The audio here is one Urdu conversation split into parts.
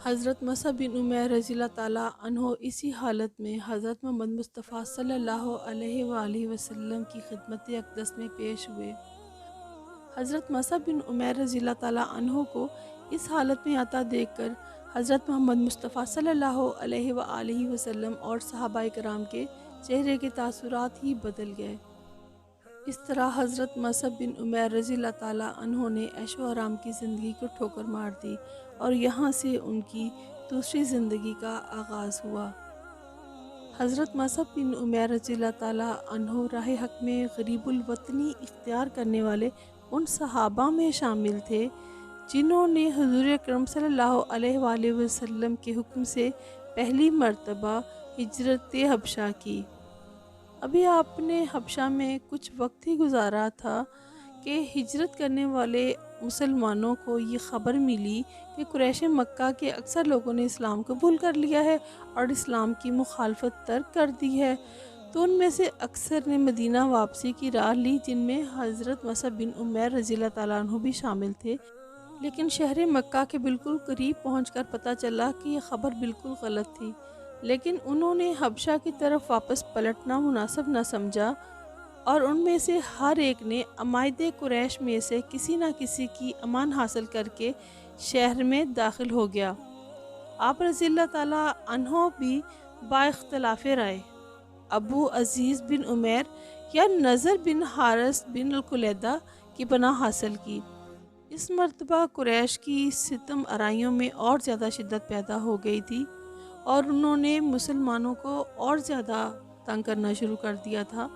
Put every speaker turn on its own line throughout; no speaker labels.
حضرت مصعب بن عمیر رضی اللہ تعالیٰ عنہ اسی حالت میں حضرت محمد مصطفیٰ صلی اللہ علیہ وآلہ وسلم کی خدمت اقدس میں پیش ہوئے۔ حضرت مصعب بن عمیر رضی اللہ تعالیٰ عنہ کو اس حالت میں آتا دیکھ کر حضرت محمد مصطفیٰ صلی اللہ علیہ وآلہ وسلم اور صحابہ کرام کے چہرے کے تاثرات ہی بدل گئے۔ اس طرح حضرت مصعب بن عمیر رضی اللہ تعالیٰ عنہ نے عیش و آرام کی زندگی کو ٹھوکر مار دی اور یہاں سے ان کی دوسری زندگی کا آغاز ہوا۔ حضرت مصعب بن عمیر رضی اللہ تعالیٰ عنہ راہ حق میں غریب الوطنی اختیار کرنے والے ان صحابہ میں شامل تھے جنہوں نے حضور اکرم صلی اللہ علیہ وآلہ وسلم کے حکم سے پہلی مرتبہ ہجرت حبشہ کی۔ ابھی آپ نے حبشہ میں کچھ وقت ہی گزارا تھا کہ ہجرت کرنے والے مسلمانوں کو یہ خبر ملی کہ قریش مکہ کے اکثر لوگوں نے اسلام قبول کر لیا ہے اور اسلام کی مخالفت ترک کر دی ہے، تو ان میں سے اکثر نے مدینہ واپسی کی راہ لی، جن میں حضرت مصعب بن عمیر رضی اللہ تعالیٰ عنہ بھی شامل تھے۔ لیکن شہر مکہ کے بالکل قریب پہنچ کر پتہ چلا کہ یہ خبر بالکل غلط تھی، لیکن انہوں نے حبشہ کی طرف واپس پلٹنا مناسب نہ سمجھا اور ان میں سے ہر ایک نے عمائد قریش میں سے کسی نہ کسی کی امان حاصل کر کے شہر میں داخل ہو گیا۔ آپ رضی اللہ تعالیٰ عنہ بھی با اختلاف رائے ابو عزیز بن عمیر یا نضر بن حارث بن الخلیدہ کی پناہ حاصل کی۔ اس مرتبہ قریش کی ستم آرائیوں میں اور زیادہ شدت پیدا ہو گئی تھی اور انہوں نے مسلمانوں کو اور زیادہ تنگ کرنا شروع کر دیا تھا۔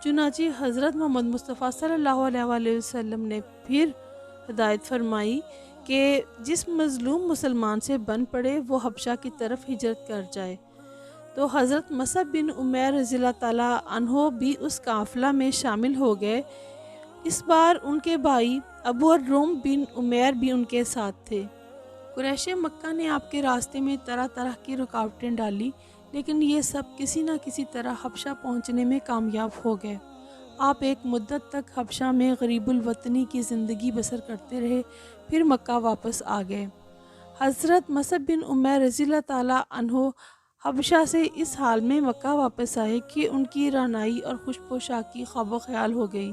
چنانچہ حضرت محمد مصطفیٰ صلی اللہ علیہ وآلہ وسلم نے پھر ہدایت فرمائی کہ جس مظلوم مسلمان سے بن پڑے وہ حبشہ کی طرف ہجرت کر جائے، تو حضرت مصعب بن عمیر رضی اللہ تعالیٰ عنہ بھی اس قافلہ میں شامل ہو گئے۔ اس بار ان کے بھائی ابو الروم بن عمیر بھی ان کے ساتھ تھے۔ قریش مکہ نے آپ کے راستے میں طرح طرح کی رکاوٹیں ڈالی، لیکن یہ سب کسی نہ کسی طرح حبشہ پہنچنے میں کامیاب ہو گئے۔ آپ ایک مدت تک حبشہ میں غریب الوطنی کی زندگی بسر کرتے رہے، پھر مکہ واپس آ گئے۔ حضرت مصعب بن عمیر رضی اللہ تعالیٰ عنہ حبشہ سے اس حال میں مکہ واپس آئے کہ ان کی رعنائی اور خوش پوشاکی خواب و خیال ہو گئی۔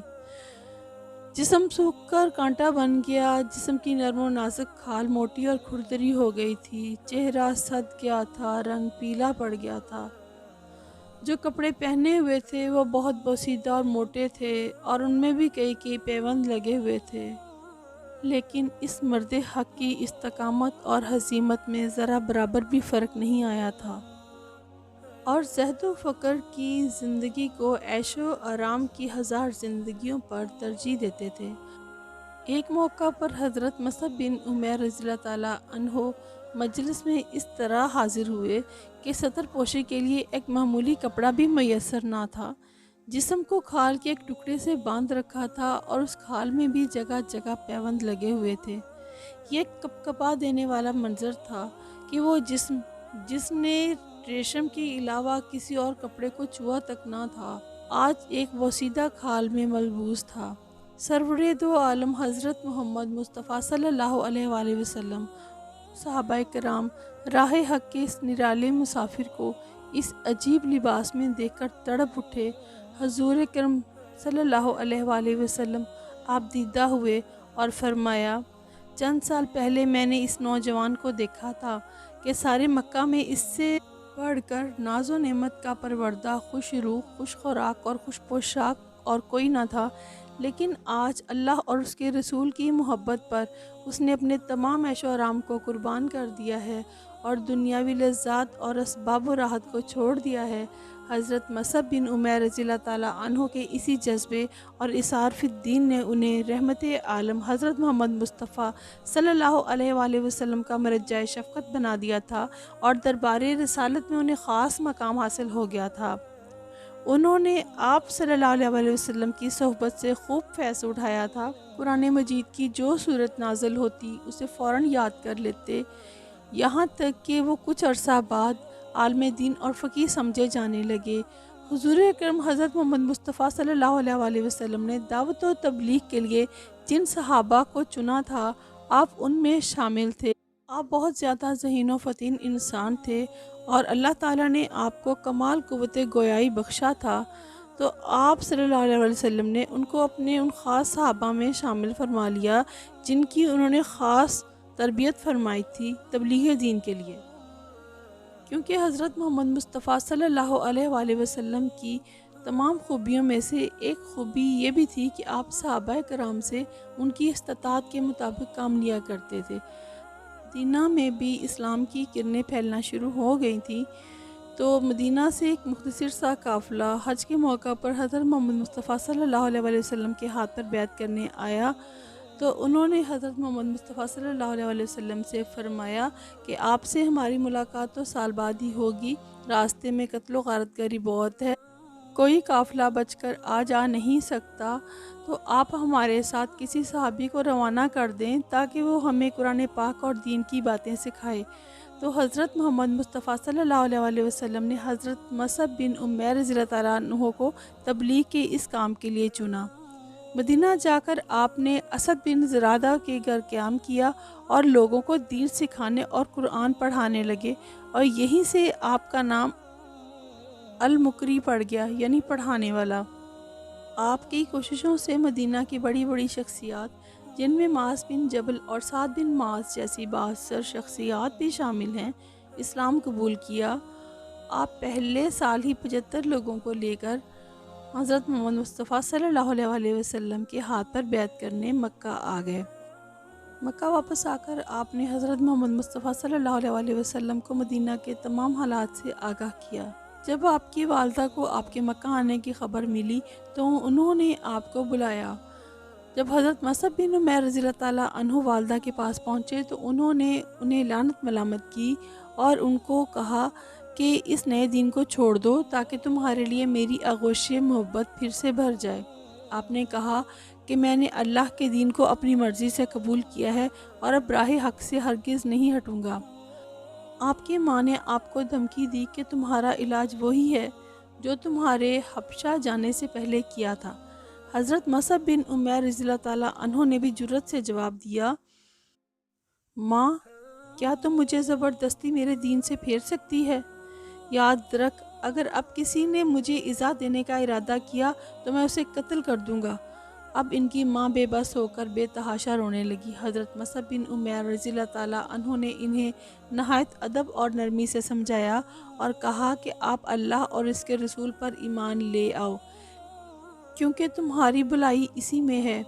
جسم سوکھ کر کانٹا بن گیا، جسم کی نرم و نازک کھال موٹی اور کھردری ہو گئی تھی، چہرہ سد گیا تھا، رنگ پیلا پڑ گیا تھا۔ جو کپڑے پہنے ہوئے تھے وہ بہت بوسیدہ اور موٹے تھے اور ان میں بھی کئی پیوند لگے ہوئے تھے، لیکن اس مرد حق کی استقامت اور حزیمت میں ذرا برابر بھی فرق نہیں آیا تھا، اور زہد و فقر کی زندگی کو عیش و آرام کی ہزار زندگیوں پر ترجیح دیتے تھے۔ ایک موقع پر حضرت مصعب بن عمیر رضی اللہ تعالیٰ عنہ مجلس میں اس طرح حاضر ہوئے کہ سطر پوشی کے لیے ایک معمولی کپڑا بھی میسر نہ تھا۔ جسم کو کھال کے ایک ٹکڑے سے باندھ رکھا تھا اور اس کھال میں بھی جگہ جگہ پیوند لگے ہوئے تھے۔ یہ ایک کپکپا دینے والا منظر تھا کہ وہ جس نے ریشم کے علاوہ کسی اور کپڑے کو چھوا تک نہ تھا، آج ایک بوسیدہ کھال میں ملبوس تھا۔ سرور دو عالم حضرت محمد مصطفیٰ صلی اللہ علیہ وآلہ وسلم، صحابہ کرام راہ حق کے اس نرالے مسافر کو اس عجیب لباس میں دیکھ کر تڑپ اٹھے۔ حضور اکرم صلی اللہ علیہ وآلہ وسلم آپ دیدہ ہوئے اور فرمایا، چند سال پہلے میں نے اس نوجوان کو دیکھا تھا کہ سارے مکہ میں اس سے بڑھ کر ناز و نعمت کا پروردہ، خوش روح، خوش خوراک اور خوش پوشاک اور کوئی نہ تھا، لیکن آج اللہ اور اس کے رسول کی محبت پر اس نے اپنے تمام عیش و آرام کو قربان کر دیا ہے اور دنیاوی لذات اور اسباب و راحت کو چھوڑ دیا ہے۔ حضرت مصعب بن عمیر رضی اللہ تعالیٰ عنہ کے اسی جذبے اور اثار فی الدین نے انہیں رحمت عالم حضرت محمد مصطفیٰ صلی اللہ علیہ وآلہ وسلم کا مرجع شفقت بنا دیا تھا اور دربار رسالت میں انہیں خاص مقام حاصل ہو گیا تھا۔ انہوں نے آپ صلی اللہ علیہ وآلہ وسلم کی صحبت سے خوب فیض اٹھایا تھا۔ قرآن مجید کی جو صورت نازل ہوتی اسے فوراً یاد کر لیتے، یہاں تک کہ وہ کچھ عرصہ بعد عالم دین اور فقیہ سمجھے جانے لگے۔ حضور اکرم حضرت محمد مصطفیٰ صلی اللہ علیہ وآلہ وسلم نے دعوت و تبلیغ کے لیے جن صحابہ کو چنا تھا، آپ ان میں شامل تھے۔ آپ بہت زیادہ ذہین و فطین انسان تھے اور اللہ تعالیٰ نے آپ کو کمال قوت گویائی بخشا تھا، تو آپ صلی اللہ علیہ وسلم نے ان کو اپنے ان خاص صحابہ میں شامل فرما لیا جن کی انہوں نے خاص تربیت فرمائی تھی تبلیغ دین کے لیے، کیونکہ حضرت محمد مصطفیٰ صلی اللہ علیہ وآلہ وسلم کی تمام خوبیوں میں سے ایک خوبی یہ بھی تھی کہ آپ صحابہ کرام سے ان کی استطاعت کے مطابق کام لیا کرتے تھے۔ مدینہ میں بھی اسلام کی کرنیں پھیلنا شروع ہو گئی تھیں، تو مدینہ سے ایک مختصر سا قافلہ حج کے موقع پر حضرت محمد مصطفیٰ صلی اللہ علیہ وآلہ وسلم کے ہاتھ پر بیعت کرنے آیا، تو انہوں نے حضرت محمد مصطفیٰ صلی اللہ علیہ وآلہ وسلم سے فرمایا کہ آپ سے ہماری ملاقات تو سال بعد ہی ہوگی، راستے میں قتل و غارت گری بہت ہے، کوئی قافلہ بچ کر آ جا نہیں سکتا، تو آپ ہمارے ساتھ کسی صحابی کو روانہ کر دیں تاکہ وہ ہمیں قرآن پاک اور دین کی باتیں سکھائے۔ تو حضرت محمد مصطفیٰ صلی اللہ علیہ وآلہ وسلم نے حضرت مصعب بن عمیر رضی اللہ تعالیٰ عنہ کو تبلیغ کے اس کام کے لیے چنا۔ مدینہ جا کر آپ نے اسد بن زرادہ کے گھر قیام کیا اور لوگوں کو دین سکھانے اور قرآن پڑھانے لگے، اور یہیں سے آپ کا نام المقری پڑ گیا، یعنی پڑھانے والا۔ آپ کی کوششوں سے مدینہ کی بڑی بڑی شخصیات، جن میں معاذ بن جبل اور سعد بن معاذ جیسی بااثر شخصیات بھی شامل ہیں، اسلام قبول کیا۔ آپ پہلے سال ہی 75 لوگوں کو لے کر حضرت محمد مصطفیٰ صلی اللہ علیہ وآلہ وسلم کے ہاتھ پر بیعت کرنے مکہ آ گئے۔ مکہ واپس آ کر آپ نے حضرت محمد مصطفیٰ صلی اللہ علیہ وآلہ وسلم کو مدینہ کے تمام حالات سے آگاہ کیا۔ جب آپ کی والدہ کو آپ کے مکہ آنے کی خبر ملی تو انہوں نے آپ کو بلایا۔ جب حضرت مصعب بن عمیر رضی اللہ تعالیٰ عنہ والدہ کے پاس پہنچے تو انہوں نے انہیں لعنت ملامت کی اور ان کو کہا کہ اس نئے دین کو چھوڑ دو تاکہ تمہارے لیے میری آغوش محبت پھر سے بھر جائے۔ آپ نے کہا کہ میں نے اللہ کے دین کو اپنی مرضی سے قبول کیا ہے اور اب راہ حق سے ہرگز نہیں ہٹوں گا۔ آپ کی ماں نے آپ کو دھمکی دی کہ تمہارا علاج وہی ہے جو تمہارے حبشہ جانے سے پہلے کیا تھا۔ حضرت مصعب بن عمیر رضی اللہ تعالیٰ عنہ نے بھی جرأت سے جواب دیا، ماں، کیا تم مجھے زبردستی میرے دین سے پھیر سکتی ہے؟ یاد رکھ، اگر اب کسی نے مجھے ایذا دینے کا ارادہ کیا تو میں اسے قتل کر دوں گا۔ اب ان کی ماں بے بس ہو کر بے تحاشا رونے لگی۔ حضرت مصعب بن عمیر رضی اللہ تعالیٰ عنہ نے انہیں نہایت ادب اور نرمی سے سمجھایا اور کہا کہ آپ اللہ اور اس کے رسول پر ایمان لے آؤ، کیونکہ تمہاری بھلائی اسی میں ہے۔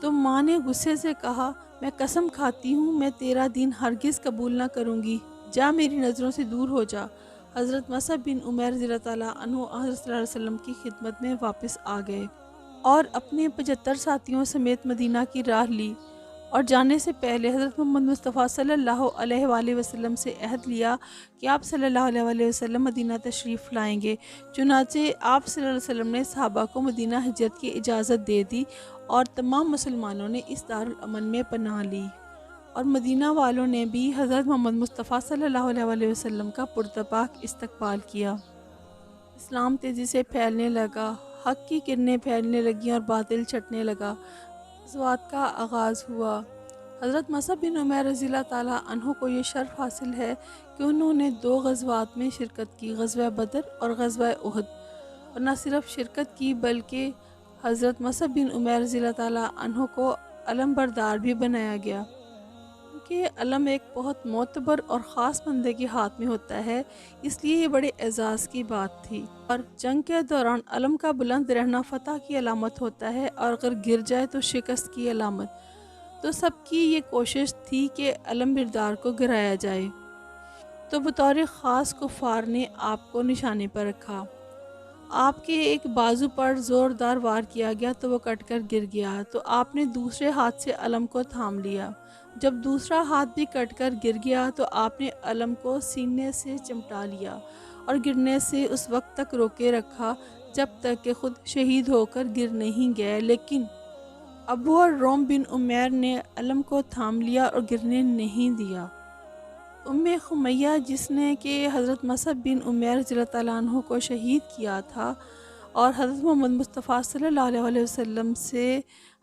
تو ماں نے غصے سے کہا، میں قسم کھاتی ہوں میں تیرا دین ہرگز قبول نہ کروں گی، جا میری نظروں سے دور ہو جا۔ حضرت مصعب بن عمیر رضی اللہ تعالیٰ عنہ حضرت صلی اللہ علیہ وسلم کی خدمت میں واپس آ گئے اور اپنے 75 ساتھیوں سمیت مدینہ کی راہ لی، اور جانے سے پہلے حضرت محمد مصطفیٰ صلی اللہ علیہ وآلہ وسلم سے عہد لیا کہ آپ صلی اللہ علیہ وآلہ وسلم مدینہ تشریف لائیں گے۔ چنانچہ آپ صلی اللہ علیہ وسلم نے صحابہ کو مدینہ ہجرت کی اجازت دے دی اور تمام مسلمانوں نے اس دارالامن میں پناہ لی، اور مدینہ والوں نے بھی حضرت محمد مصطفیٰ صلی اللہ علیہ وآلہ وسلم کا پرتپاک استقبال کیا۔ اسلام تیزی سے پھیلنے لگا، حق کی کرنیں پھیلنے لگیں اور باطل چھٹنے لگا۔ غزوات کا آغاز ہوا۔ حضرت مصعب بن عمیر رضی اللہ تعالیٰ عنہ کو یہ شرف حاصل ہے کہ انہوں نے 2 غزوات میں شرکت کی، غزوہ بدر اور غزوہ احد، اور نہ صرف شرکت کی بلکہ حضرت مصعب بن عمیر رضی اللہ تعالیٰ عنہ کو علم بردار بھی بنایا گیا، کیونکہ علم ایک بہت معتبر اور خاص بندے کے ہاتھ میں ہوتا ہے، اس لیے یہ بڑے اعزاز کی بات تھی۔ اور جنگ کے دوران علم کا بلند رہنا فتح کی علامت ہوتا ہے، اور اگر گر جائے تو شکست کی علامت۔ تو سب کی یہ کوشش تھی کہ علم بردار کو گرایا جائے، تو بطور خاص کفار نے آپ کو نشانے پر رکھا۔ آپ کے ایک بازو پر زوردار وار کیا گیا تو وہ کٹ کر گر گیا، تو آپ نے دوسرے ہاتھ سے علم کو تھام لیا۔ جب دوسرا ہاتھ بھی کٹ کر گر گیا تو آپ نے علم کو سینے سے چمٹا لیا اور گرنے سے اس وقت تک روکے رکھا جب تک کہ خود شہید ہو کر گر نہیں گئے، لیکن ابو الروم بن عمیر نے علم کو تھام لیا اور گرنے نہیں دیا۔ خمیہ جس نے کہ حضرت مصعب بن عمیر رضی اللہ تعالیٰ عنہ کو شہید کیا تھا اور حضرت محمد مصطفیٰ صلی اللہ علیہ وسلم سے